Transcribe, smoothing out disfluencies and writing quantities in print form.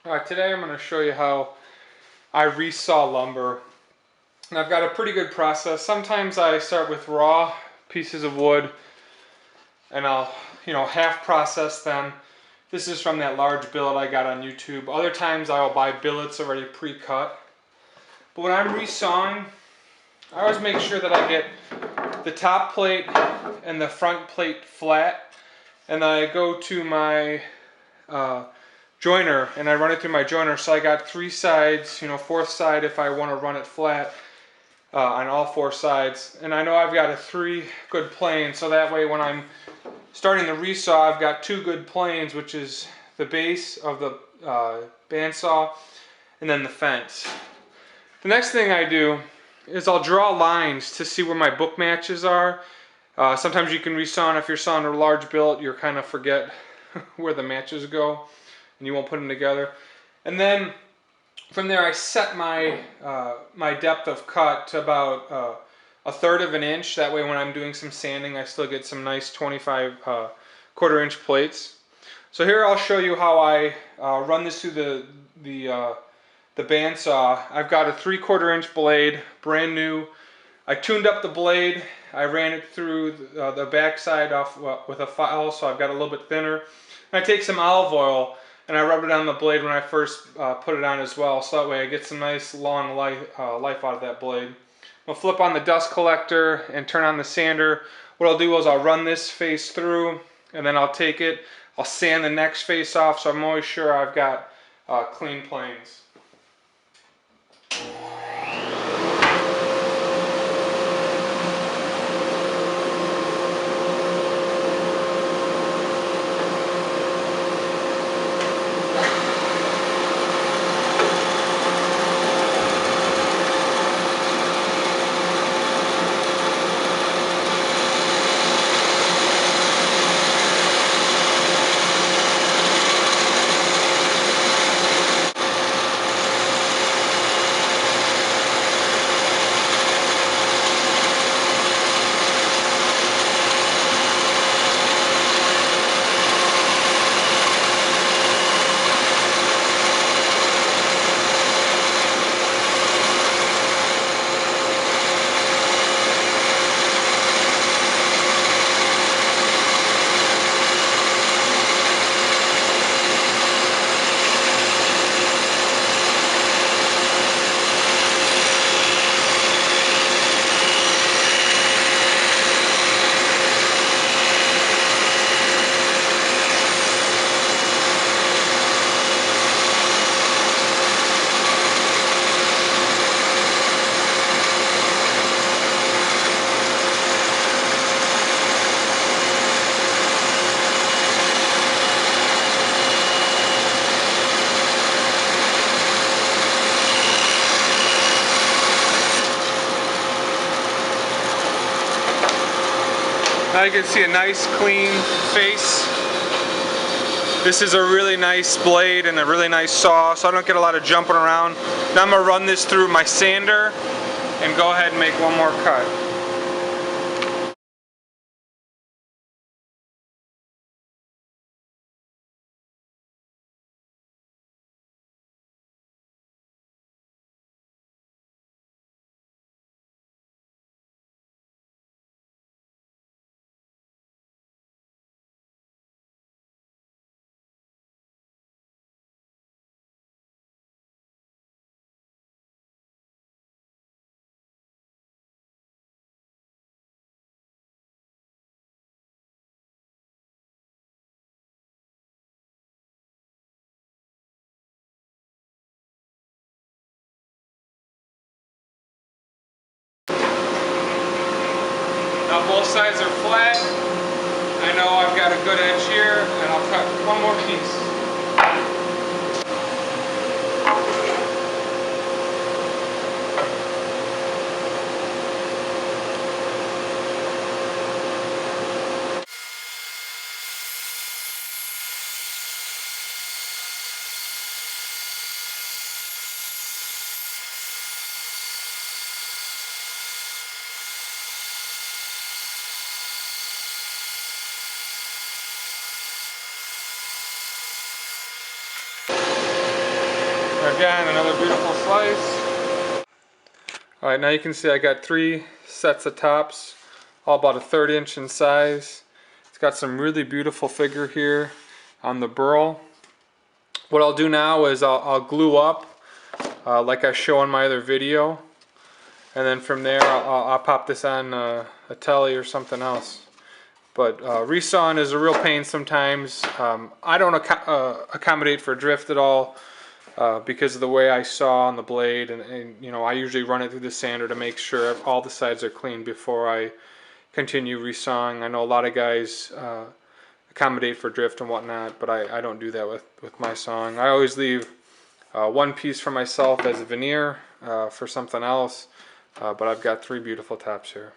Alright, today I'm going to show you how I resaw lumber. And I've got a pretty good process. Sometimes I start with raw pieces of wood and I'll, half process them. This is from that large billet I got on YouTube. Other times I'll buy billets already pre-cut. But when I'm resawing, I always make sure that I get the top plate and the front plate flat. And I go to my joiner and I run it through my joiner, so I got three sides, fourth side if I want to run it flat on all four sides. And I know I've got a 3 good plane, so that way when I'm starting the resaw I've got 2 good planes, which is the base of the bandsaw and then the fence. The next thing I do is I'll draw lines to see where my book matches are. Sometimes you can resaw, and if you're sawing a large billet you'll kind of forget where the matches go and you won't put them together. And then from there I set my my depth of cut to about 1/3 of an inch. That way when I'm doing some sanding I still get some nice 25 1/4 inch plates. So here I'll show you how I run this through the bandsaw. I've got a 3/4 inch blade, brand new. I tuned up the blade. I ran it through the backside off with a file, so I've got a little bit thinner. And I take some olive oil and I rub it on the blade when I first put it on as well, so that way I get some nice long life out of that blade. I'll flip on the dust collector and turn on the sander. What I'll do is I'll run this face through and then I'll take it, I'll sand the next face off, so I'm always sure I've got clean planes. Now you can see a nice clean face. This is a really nice blade and a really nice saw, so I don't get a lot of jumping around. Now I'm going to run this through my sander and go ahead and make one more cut. Now both sides are flat. I know I've got a good edge here, and I'll cut one more piece. Again, another beautiful slice. Alright, now you can see I got 3 sets of tops, all about a 1/3 inch in size. It's got some really beautiful figure here on the burl. What I'll do now is I'll glue up like I show in my other video, and then from there I'll pop this on a tele or something else. But resawing is a real pain sometimes. I don't accommodate for drift at all because of the way I saw on the blade, and you know, I usually run it through the sander to make sure all the sides are clean before I continue resawing. I know a lot of guys accommodate for drift and whatnot, but I don't do that with my sawing. I always leave one piece for myself as a veneer for something else, but I've got 3 beautiful tops here.